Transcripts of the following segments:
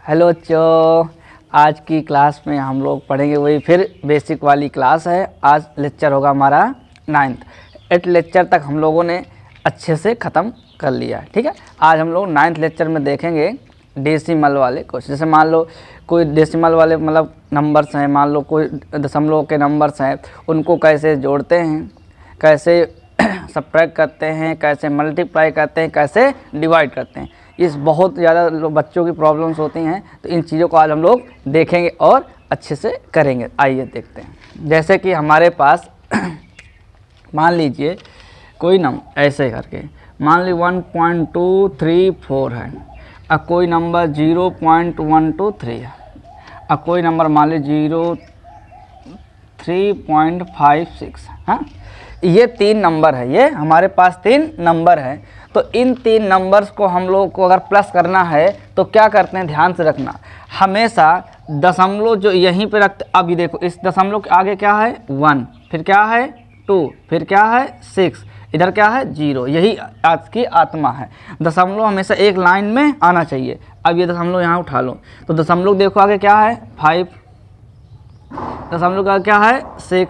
Hello बच्चों, आज की क्लास में हम लोग पढ़ेंगे वही फिर बेसिक वाली क्लास है। आज लेक्चर होगा हमारा 9th। 8 लेक्चर तक हम लोगों ने अच्छे से ख़त्म कर लिया है, ठीक है। आज हम लोग 9th लेक्चर में देखेंगे डेसिमल वाले क्वेश्चन। जैसे मान लो कोई डेसिमल वाले मतलब नंबर्स हैं, मान लो कोई दशमलव के नंबर्स हैं, उनको कैसे जोड़ते हैं, कैसे सब्ट्रैक्ट करते हैं, कैसे मल्टीप्लाई करते हैं, कैसे डिवाइड करते हैं। इस बहुत ज़्यादा बच्चों की प्रॉब्लम्स होती हैं, तो इन चीज़ों को आज हम लोग देखेंगे और अच्छे से करेंगे। आइए देखते हैं। जैसे कि हमारे पास मान लीजिए कोई नंबर ऐसे करके मान ली 1.234 है, और कोई नंबर 0.123 है, और कोई नंबर मान ली 3.56 है। हाँ, ये 3 नंबर है, ये हमारे पास 3 नंबर हैं। तो इन 3 नंबर्स को हम लोग को अगर प्लस करना है तो क्या करते हैं, ध्यान से रखना, हमेशा दशमलव जो यहीं पे रखते। अभी देखो इस दशमलव के आगे क्या है 1, फिर क्या है 2, फिर क्या है 6, इधर क्या है 0। यही आज की आत्मा है। दशमलव हमेशा एक लाइन में आना चाहिए। अब ये दशमलव यहाँ उठा लो तो दशमलव देखो आगे क्या है 5, दशमलव का क्या है 6,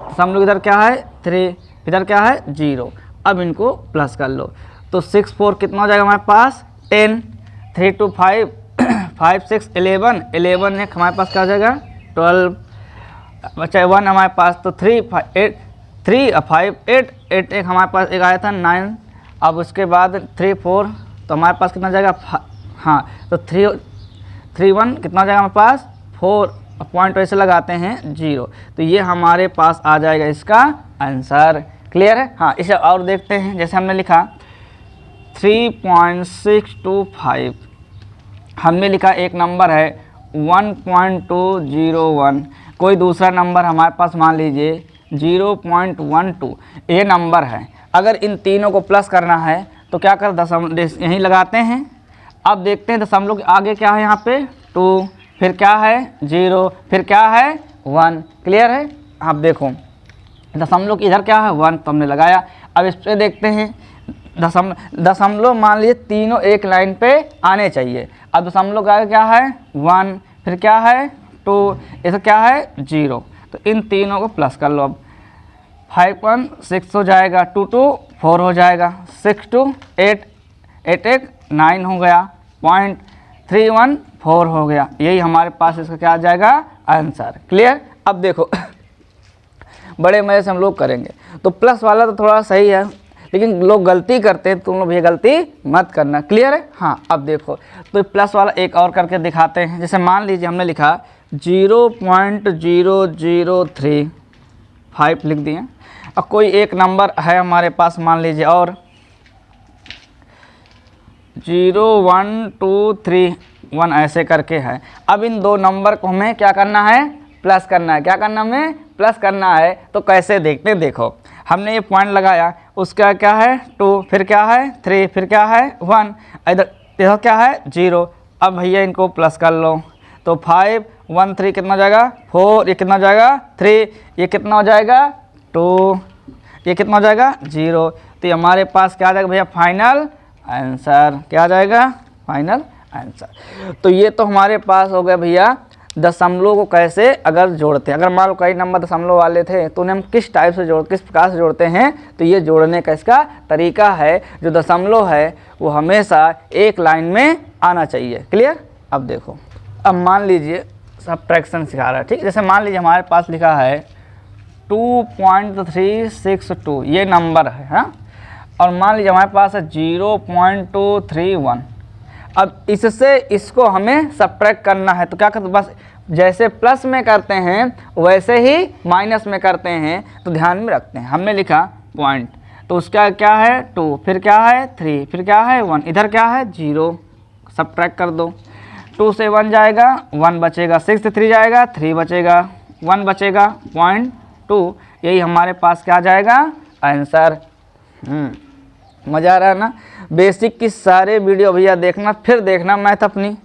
दशमलव इधर क्या है 3, इधर क्या है 0। अब इनको प्लस कर लो तो 6 4 कितना हो जाएगा हमारे पास 10, 3 2 5, 5 6 11, 11 एक हमारे पास क्या हो जाएगा 12, बचा 1 हमारे पास, तो 3 5 8, 3 5 8 8 एक हमारे पास एक आया था 9। अब उसके बाद 3 4 तो हमारे पास कितना जाएगा, हाँ तो 3 1 कितना हो जाएगा हमारे पास 4, पॉइंट ऐसे लगाते हैं 0। तो ये हमारे पास आ जाएगा इसका आंसर। क्लियर है। हाँ, इसे और देखते हैं। जैसे हमने लिखा 3.625, हमने लिखा एक नंबर है 1.201, कोई दूसरा नंबर हमारे पास मान लीजिए 0.12, ये नंबर है। अगर इन तीनों को प्लस करना है तो क्या कर दशमलव यहीं लगाते हैं। अब देखते हैं दशमलव के आगे क्या है, यहाँ पे 2, फिर क्या है 0, फिर क्या है 1। क्लियर है। आप देखो दशमलव इधर क्या है 1, तो हमने लगाया। अब इस पर देखते हैं दशमलव मान लीजिए तीनों एक लाइन पे आने चाहिए। अब दशमलव का क्या है 1, फिर क्या है 2, इधर क्या है 0। तो इन तीनों को प्लस कर लो। अब 5 1 6 हो जाएगा, 2 2 4 हो जाएगा, 6 2 8, 8 1 9 हो गया, 0.31 4 हो गया। यही हमारे पास इसका क्या आ जाएगा आंसर। क्लियर। अब देखो बड़े मजे से हम लोग करेंगे। तो प्लस वाला तो थोड़ा सही है, लेकिन लोग गलती करते हैं, तुम लोग ये गलती मत करना। क्लियर है। हाँ, अब देखो तो प्लस वाला एक और करके दिखाते हैं। जैसे मान लीजिए हमने लिखा 0.0035 लिख दिए, और कोई एक नंबर है हमारे पास मान लीजिए और 01231 ऐसे करके है। अब इन दो नंबर को हमें क्या करना है, प्लस करना है। क्या करना हमें, प्लस करना है। तो कैसे देखते हैं, देखो हमने ये पॉइंट लगाया, उसका क्या है 2, फिर क्या है 3, फिर क्या है 1, इधर क्या है 0। अब भैया इनको प्लस कर लो तो 5 1 3 कितना हो जाएगा 4, ये कितना हो जाएगा 3, ये कितना हो जाएगा 2, ये कितना हो जाएगा 0। तो हमारे पास क्या आ जाएगा भैया फाइनल आंसर। क्या आ जाएगा फाइनल आंसर। तो ये तो हमारे पास हो गया भैया दशमलव को कैसे अगर जोड़ते हैं। अगर मान लो कई नंबर दशमलव वाले थे तो उन्हें हम किस टाइप से किस प्रकार से जोड़ते हैं, तो ये जोड़ने का इसका तरीका है। जो दशमलव है वो हमेशा एक लाइन में आना चाहिए। क्लियर। अब देखो, अब मान लीजिए सब्ट्रैक्शन सिखा रहा है, ठीक। जैसे मान लीजिए हमारे पास लिखा है 2.362, ये नंबर है, हाँ। और मान लीजिए हमारे पास है 0.231। अब इससे इसको हमें सब्ट्रैक्ट करना है, तो क्या करते, बस जैसे प्लस में करते हैं वैसे ही माइनस में करते हैं। तो ध्यान में रखते हैं, हमने लिखा पॉइंट, तो उसका क्या है 2, फिर क्या है 3, फिर क्या है 1, इधर क्या है 0, सब्ट्रैक्ट कर दो। 2 से 1 जाएगा, 1 बचेगा, 6 से 3 जाएगा, 3 बचेगा, 1 बचेगा 0.2। यही हमारे पास क्या जाएगा आंसर। मज़ा आ रहा है ना। बेसिक की सारे वीडियो भैया देखना, फिर देखना मैथ अपनी।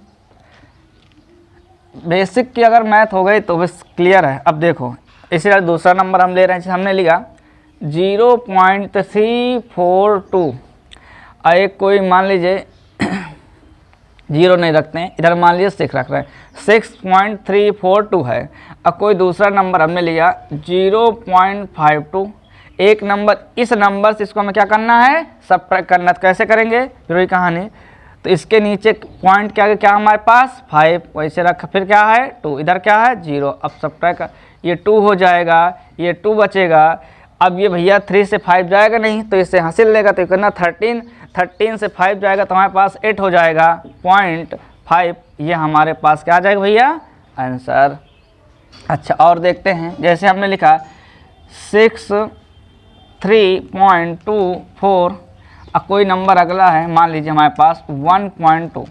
बेसिक की अगर मैथ हो गई तो बस क्लियर है। अब देखो इसी दूसरा नंबर हम ले रहे हैं। हमने लिखा 0.342, एक कोई मान लीजिए जीरो नहीं रखते हैं, इधर मान लीजिए 6 रख रहे हैं, 6.342 है। अब कोई दूसरा नंबर हमने लिया 0.52, एक नंबर, इस नंबर से इसको हमें क्या करना है, सबट्रैक्ट करना। तो कैसे करेंगे, फिर वही कहानी। तो इसके नीचे पॉइंट के आगे क्या हमारे पास 5, वैसे रखा, फिर क्या है 2, इधर क्या है 0। अब सबट्रैक्ट, ये 2 हो जाएगा, ये 2 बचेगा। अब ये भैया 3 से 5 जाएगा नहीं, तो इससे हासिल लेगा, तो कितना 13 से 5 जाएगा, तो हमारे पास 8 हो जाएगा, 0.5। ये हमारे पास क्या आ जाएगा भैया, आंसर। अच्छा, और देखते हैं, जैसे हमने लिखा 63.24, अब कोई नंबर अगला है, मान लीजिए हमारे पास 1.2,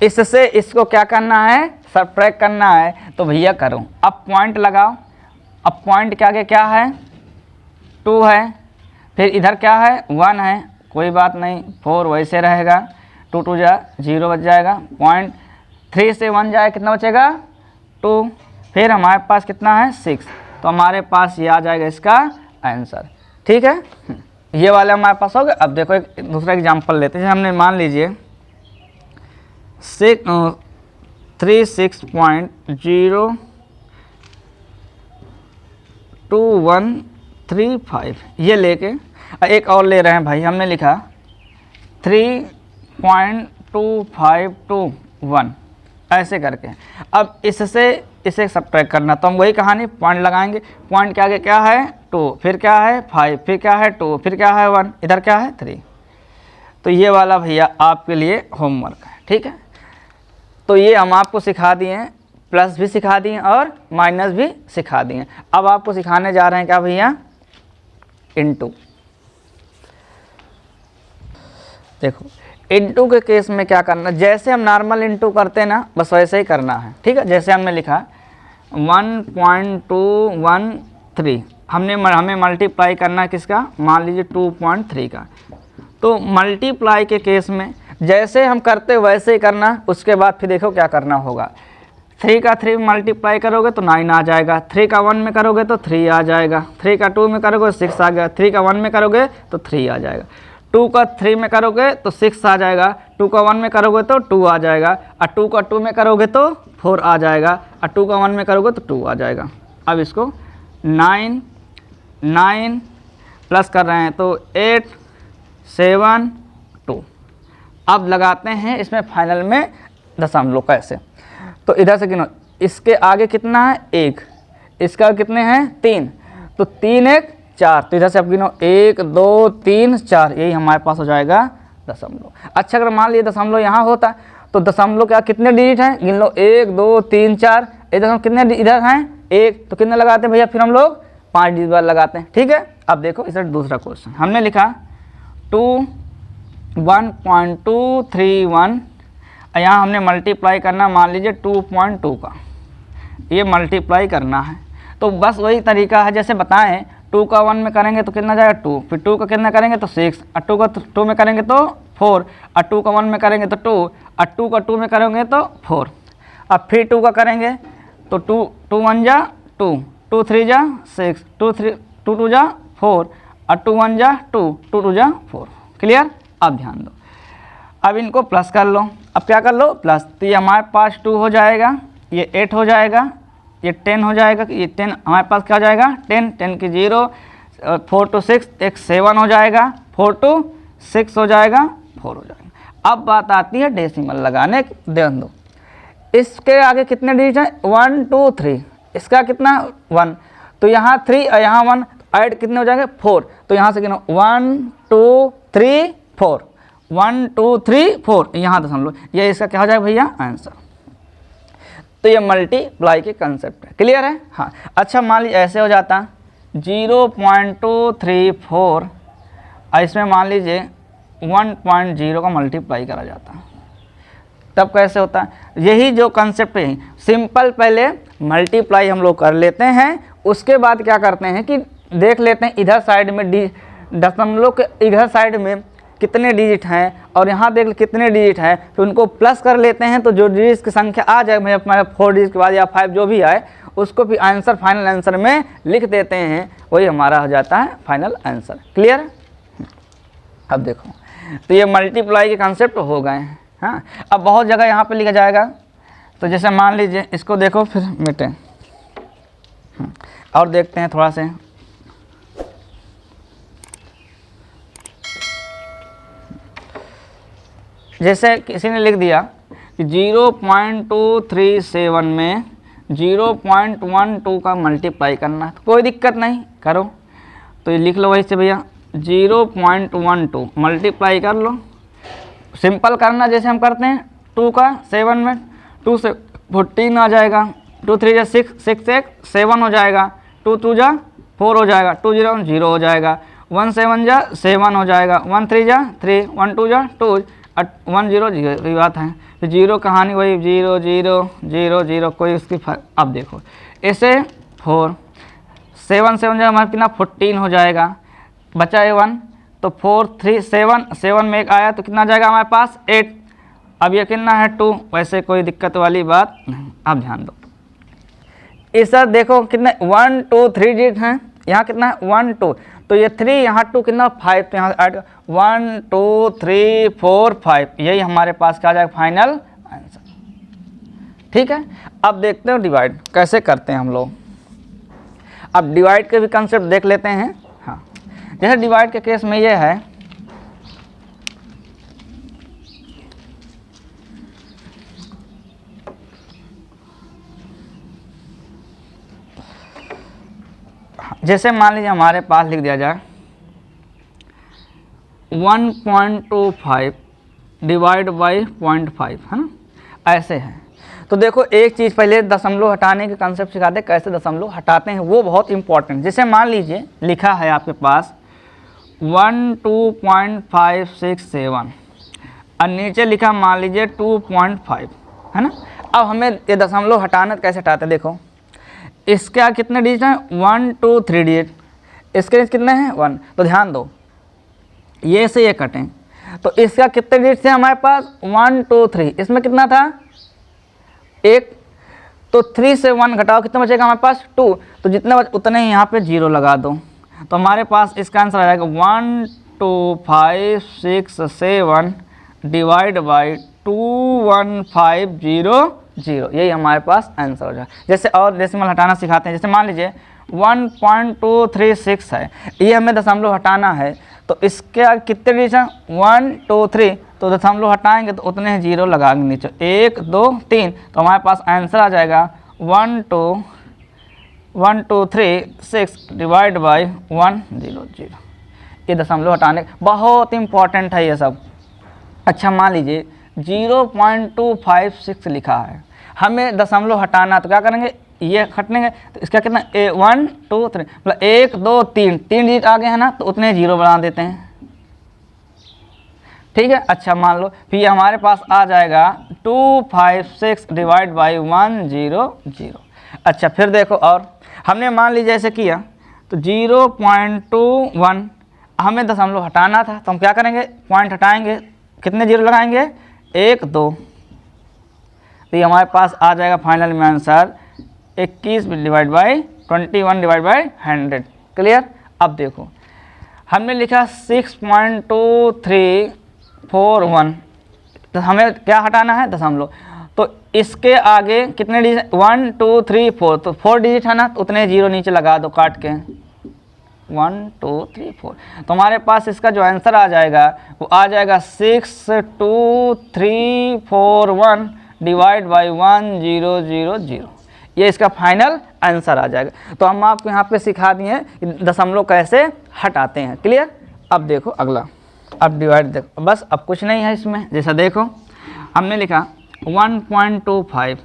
इससे इसको क्या करना है, सबट्रैक्ट करना है। तो भैया करो, अब पॉइंट लगाओ। अब पॉइंट के आगे क्या है, 2 है, फिर इधर क्या है 1 है, कोई बात नहीं, 4 वैसे रहेगा, 2 2 जा 0 बच जाएगा, 0.3 से 1 जाए, कितना बचेगा 2, फिर हमारे पास कितना है 6, तो हमारे पास ये आ जाएगा इसका आंसर। ठीक है, ये वाले हमारे पास हो गए। अब देखो एक दूसरा एग्जांपल लेते हैं, हमने मान लीजिए 36.02135, ये लेके एक और ले रहे हैं भाई, हमने लिखा 3.2521, ऐसे करके। अब इससे इसे सबट्रैक्ट करना, तो हम वही कहानी, पॉइंट लगाएंगे। पॉइंट के आगे क्या है 2, फिर क्या है 5, फिर क्या है 2, फिर क्या है 1, इधर क्या है 3। तो ये वाला भैया आपके लिए होमवर्क है। ठीक है, तो ये हम आपको सिखा दिए हैं, प्लस भी सिखा दिए और माइनस भी सिखा दिए। अब आपको सिखाने जा रहे हैं क्या भैया, इनटू। देखो इनटू के केस में क्या करना, जैसे हम नॉर्मल इनटू करते हैं ना, बस वैसे ही करना है। ठीक है, जैसे हमने लिखा 1.213, हमें मल्टीप्लाई करना है किसका, मान लीजिए 2.3 का। तो मल्टीप्लाई के केस में जैसे हम करते वैसे ही करना, उसके बाद फिर देखो क्या करना होगा। 3 का 3 में मल्टीप्लाई करोगे तो 9 आ जाएगा, 3 का 1 में करोगे तो 3 आ जाएगा, 3 का 2 में करोगे 6 आ गया, 3 का 1 में करोगे तो 3 आ जाएगा, 2 का 3 में करोगे तो 6 आ जाएगा, 2 का 1 में करोगे तो 2 आ जाएगा, और 2 का 2 में करोगे तो 4 आ जाएगा, और 2 का 1 में करोगे तो 2 आ जाएगा। अब इसको 9 प्लस कर रहे हैं तो 8 7 2। अब लगाते हैं इसमें फाइनल में दशमलव कैसे, तो इधर से गिनो, इसके आगे कितना है 1, इसका कितने हैं 3, तो 3 1 4, तो इधर से अब गिनो 1 2 3 4, यही हमारे पास हो जाएगा दशमलव। अच्छा, अगर मान लीजिए दशमलव यहाँ होता तो दशमलव क्या कितने डिजिट हैं, गिन लो 1 2 3 4, इधर कितने इधर हैं 1, तो कितने लगाते हैं भैया, फिर हम लोग 5 डिजिट बाद लगाते हैं। ठीक है, अब देखो इधर दूसरा क्वेश्चन हमने लिखा 1.231, यहाँ हमने मल्टीप्लाई करना, मान लीजिए 2.2 का, ये मल्टीप्लाई करना है। तो बस वही तरीका है जैसे बताएं, 2 का 1 में करेंगे तो कितना जाएगा 2, फिर 2 का कितना करेंगे तो 6, और 2 का 2 में करेंगे तो 4, और 2 का 1 में करेंगे तो 2, और 2 का 2 में करेंगे तो 4। अब फिर 2 का करेंगे तो 2 1 जा 2, 2 3 जा 6, 2 2 जा 4, और 2 1 जा 2, 2 2 जा 4। क्लियर, अब ध्यान दो, अब इनको प्लस कर लो। अब क्या कर लो, प्लस, तो ये हमारे पास 2 हो जाएगा, ये 8 हो जाएगा, ये 10 हो जाएगा, ये 10 हमारे पास क्या हो जाएगा 10 की 0, 4 to 6 एक 7 हो जाएगा, 4 to 6 हो जाएगा 4 हो जाएगा। अब बात आती है डेसिमल लगाने की, ध्यान दो, इसके आगे कितने डिजिट हैं 1 2 3, इसका कितना 1, तो यहाँ 3 और यहाँ 1 ऐड कितने हो जाएंगे 4, तो यहाँ से गिनो 1 2 3 4, 1 2 3 4, यहाँ दशमलव, ये इसका क्या हो जाएगा भैया आंसर। तो ये मल्टीप्लाई के कंसेप्ट है, क्लियर है। हाँ, अच्छा मान लीजिए ऐसे हो जाता 0.234 और इसमें मान लीजिए 1.0 का मल्टीप्लाई करा जाता, तब कैसे होता है, यही जो कंसेप्ट है सिंपल, पहले मल्टीप्लाई हम लोग कर लेते हैं, उसके बाद क्या करते हैं कि देख लेते हैं इधर साइड में दशमलव के इधर साइड में कितने डिजिट हैं और यहाँ देख कितने डिजिट हैं, तो उनको प्लस कर लेते हैं, तो जो डिजिट की संख्या आ जाए भाई हमारे 4 डिजिट के बाद या 5 जो भी आए उसको भी आंसर फाइनल आंसर में लिख देते हैं, वही हमारा हो जाता है फाइनल आंसर। क्लियर। अब देखो, तो ये मल्टीप्लाई के कंसेप्ट हो गए हैं। हाँ, अब बहुत जगह यहाँ पे लिखा जाएगा, तो जैसे मान लीजिए इसको देखो फिर मिटे। और देखते हैं थोड़ा से, जैसे किसी ने लिख दिया कि 0.237 में 0.12 का मल्टीप्लाई करना है, तो कोई दिक्कत नहीं, करो। तो ये लिख लो वही से भैया, 0.12 मल्टीप्लाई कर लो। सिंपल करना जैसे हम करते हैं, 2 का 7 में 2 से 14 आ जाएगा, 2 3 जा 6, 6 1 7 हो जाएगा, 2 2 जा 4 हो जाएगा, 2 0 0 हो जाएगा, 1 7 जा 7 हो जाएगा, 1 3 जा 3, 1 2 जा 2, 1 0 0, वही बात है। फिर जीरो कहानी वही 0 0 0 0, कोई उसकी अब देखो ऐसे 4 7 7 जो हमारे कितना 14 हो जाएगा, बचा है 1, तो 4 3 7 7 में एक आया तो कितना जाएगा हमारे पास 8। अब ये कितना है 2, वैसे कोई दिक्कत वाली बात नहीं। अब ध्यान दो, इस सर देखो कितने 1 2 3 डिजिट हैं, यहाँ कितना है 1 2, तो ये 3 यहाँ 2 कितना 5, तो यहाँ ऐड 1 2 3 4 5, यही हमारे पास क्या आ जाएगा फाइनल आंसर। ठीक है, अब देखते हैं डिवाइड कैसे करते हैं हम लोग। अब डिवाइड के भी कंसेप्ट देख लेते हैं। हाँ, जैसे डिवाइड के केस में ये है, जैसे मान लीजिए हमारे पास लिख दिया जाए 1.25 डिवाइड बाई 0.5, है ना, ऐसे है। तो देखो एक चीज़ पहले दशमलव हटाने के कंसेप्ट सिखाते हैं, कैसे दशमलव हटाते हैं, वो बहुत इंपॉर्टेंट। जैसे मान लीजिए लिखा है आपके पास 12.567 और नीचे लिखा मान लीजिए 2.5, है ना। अब हमें ये दशमलव हटाना कैसे हटाते हैं, देखो इसका कितने डिजिट हैं 1 2 3 डिजिट, इसके कितने हैं 1, तो ध्यान दो ये से ये कटें, तो इसका कितने डिजिट थे हमारे पास 1 2 3, इसमें कितना था 1, तो 3 से 1 घटाओ कितना बचेगा हमारे पास 2, तो जितने उतने ही यहाँ पे 0 लगा दो, तो हमारे पास इसका आंसर आ जाएगा 12567 डिवाइड बाई 21500, यही हमारे पास आंसर हो जाए। जैसे और डेसिमल हटाना सिखाते हैं, जैसे मान लीजिए 1.236 है, ये हमें दशमलव हटाना है, तो इसके कितने डिजिट हैं 1 2 3, तो दशमलव हटाएंगे तो उतने 0 लगाएंगे नीचे 1 2 3, तो हमारे पास आंसर आ जाएगा 12336 डिवाइड बाई 100। ये दशमलव हटाने बहुत इंपॉर्टेंट है ये सब। अच्छा मान लीजिए 0.256 लिखा है, हमें दशमलव हटाना, तो क्या करेंगे ये हटनेंगे, तो इसका कितना 1 2 3 मतलब 1 2 3 डिजिट आ गए हैं ना, तो उतने 0 बना देते हैं। ठीक है, अच्छा मान लो फिर हमारे पास आ जाएगा 256 डिवाइड बाई 100। अच्छा फिर देखो, और हमने मान लीजिए ऐसे किया तो 0.21 हमें दशमलव हटाना था, तो हम क्या करेंगे पॉइंट हटाएंगे, कितने 0 लगाएंगे 1 2, तो ये हमारे पास आ जाएगा फाइनल में answer 21 divide by 21 divide by 100। Clear. अब देखो हमने लिखा 6.2341, तो हमें क्या हटाना है दशमलव, तो इसके आगे कितने डिजिट 1 2 3 4, तो 4 डिजिट है ना, तो उतने 0 नीचे लगा दो काट के 1 2 3 4, तो हमारे पास इसका जो आंसर आ जाएगा वो आ जाएगा 62341 डिवाइड बाई 1000, ये इसका फाइनल आंसर आ जाएगा। तो हम आपको यहाँ पे सिखा दिए हैं दशमलव कैसे हटाते हैं। क्लियर। अब देखो अगला, अब डिवाइड देखो, बस अब कुछ नहीं है इसमें। जैसा देखो हमने लिखा 1.25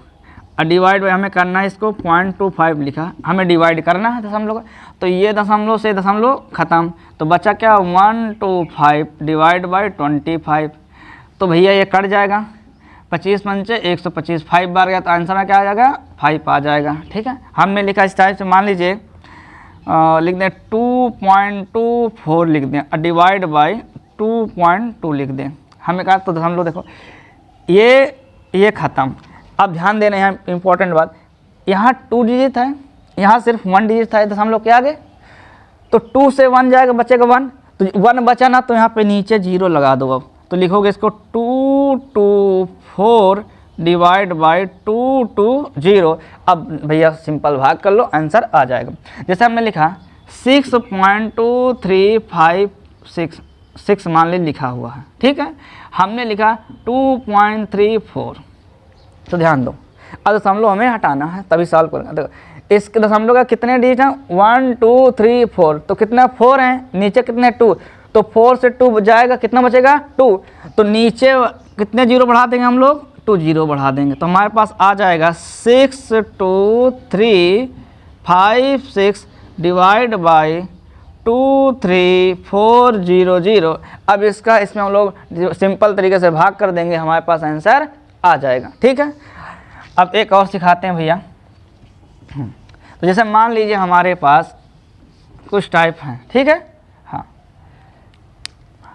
और डिवाइड बाई हमें करना है इसको 0.25 लिखा, हमें डिवाइड करना है दशमलव, तो ये दशमलव से दशमलव ख़त्म, तो बचा क्या 125 डिवाइड बाई 25, तो भैया ये कट जाएगा 25 पंचे 125, 5 बार गया तो आंसर में क्या आ जाएगा 5 आ जाएगा। ठीक है, हमने लिखा इस टाइप से, मान लीजिए लिख दें 2.24 लिख दें और डिवाइड बाई 2.2 लिख दें, हमें कहा तो दशमलव देखो ये ख़त्म। अब ध्यान देना है इंपॉर्टेंट बात, यहाँ 2 डिजिट है, यहाँ सिर्फ 1 डिजिट था, दशमलव के आगे, तो 2 से 1 जाएगा बचेगा 1, तो 1 बचा ना, तो यहाँ पे नीचे 0 लगा दो। अब तो लिखोगे इसको 2 2 4 डिवाइड बाई 2 2 0। अब भैया सिंपल भाग कर लो, आंसर आ जाएगा। जैसे हमने लिखा 6.2356 मान ली लिखा हुआ है, ठीक है। हमने लिखा 2.34, तो ध्यान दो अब दशमलव हमें हटाना है तभी सॉल्व करेंगे। देखो इसके दशमलव का कितने डिजिट हैं, 1 2 3 4, तो कितना 4 हैं, नीचे कितने 2, तो 4 से 2 जाएगा, कितना बचेगा 2, तो नीचे कितने जीरो बढ़ा देंगे हम लोग, 2 जीरो बढ़ा देंगे, तो हमारे पास आ जाएगा 62356 डिवाइड बाई 23400। अब इसका इसमें हम लोग सिंपल तरीके से भाग कर देंगे, हमारे पास आंसर आ जाएगा, ठीक है। अब एक और सिखाते हैं भैया। तो जैसे मान लीजिए हमारे पास कुछ टाइप हैं, ठीक है, हाँ,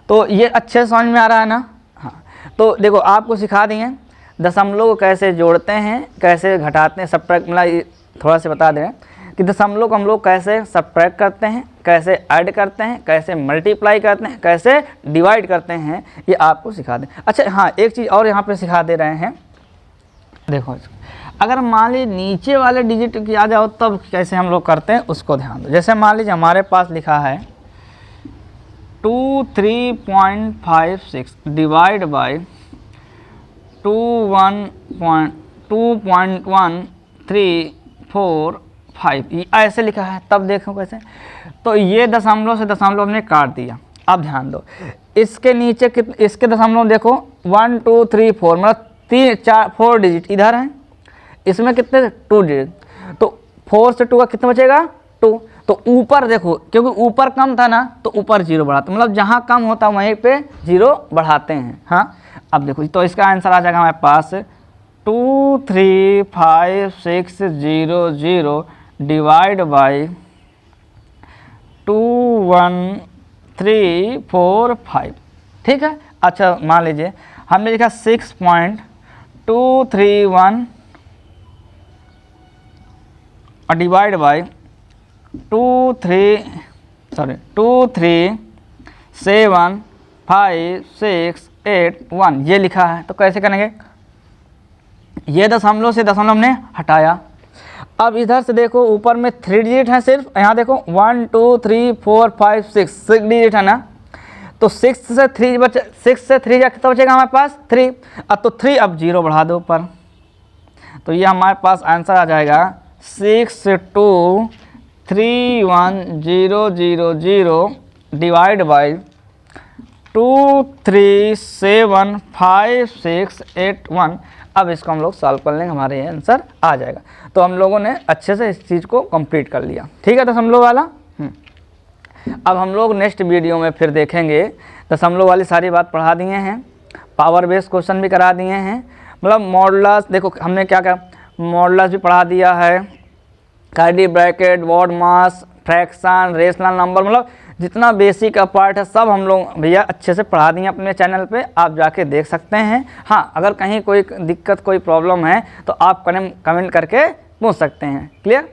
तो ये अच्छे से समझ में आ रहा है ना। हाँ, तो देखो आपको सिखा दिए दशमलव को कैसे जोड़ते हैं, कैसे घटाते हैं, सब्ट्रैक्ट, मतलब थोड़ा सा बता दें कि दशमलव को हम लोग कैसे सब्ट्रैक्ट करते हैं, कैसे ऐड करते हैं, कैसे मल्टीप्लाई करते हैं, कैसे डिवाइड करते हैं, ये आपको सिखा दें। अच्छा हाँ, एक चीज़ और यहाँ पे सिखा दे रहे हैं। देखो अगर मान लीजिए नीचे वाले डिजिट की आ जाओ तब कैसे हम लोग करते हैं उसको ध्यान दो। जैसे मान लीजिए हमारे पास लिखा है 23.56 डिवाइड बाई 2.1345, ये ऐसे लिखा है, तब देखो कैसे। तो ये दशमलव से दशमलव हमने काट दिया। अब ध्यान दो इसके नीचे इसके दशमलव देखो 1 2 3 4, मतलब 4 डिजिट इधर हैं, इसमें कितने 2 डिजिट, तो 4 से 2 का कितना बचेगा 2, तो ऊपर देखो क्योंकि ऊपर कम था ना तो ऊपर जीरो बढ़ाते, मतलब जहाँ कम होता है वहीं पे जीरो बढ़ाते हैं। हाँ अब देखो तो इसका आंसर आ जाएगा हमारे पास 23560 डिवाइड बाई 21345, ठीक है। अच्छा मान लीजिए हमने लिखा 6.231 और डिवाइड बाई 2375681, ये लिखा है, तो कैसे करेंगे, ये दशमलव से दशमलव हमने हटाया। अब इधर से देखो ऊपर में 3 डिजिट है सिर्फ, यहाँ देखो 1 2 3 4 5 6 डिजिट है ना, तो 6 से 3 जा कितना बचेगा हमारे पास 3। अब तो 3 अब जीरो बढ़ा दो ऊपर, तो ये हमारे पास आंसर आ जाएगा 6231000 डिवाइड बाई 2375681। अब इसको हम लोग सॉल्व कर लेंगे, हमारे ये आंसर आ जाएगा। तो हम लोगों ने अच्छे से इस चीज़ को कंप्लीट कर लिया, ठीक है, दशमलव वाला। अब हम लोग नेक्स्ट वीडियो में फिर देखेंगे, दशमलव वाली सारी बात पढ़ा दिए हैं, पावर बेस्ड क्वेश्चन भी करा दिए हैं, मतलब मॉडुलस, देखो हमने क्या क्या मॉडुलस भी पढ़ा दिया है, कर्ली ब्रैकेट, वॉड मास, फ्रैक्शन, रेशनल नंबर, मतलब जितना बेसिक का पार्ट है सब हम लोग भैया अच्छे से पढ़ा दिए अपने चैनल पे, आप जाके देख सकते हैं। हाँ अगर कहीं कोई दिक्कत कोई प्रॉब्लम है तो आप कमेंट करके पूछ सकते हैं। क्लियर।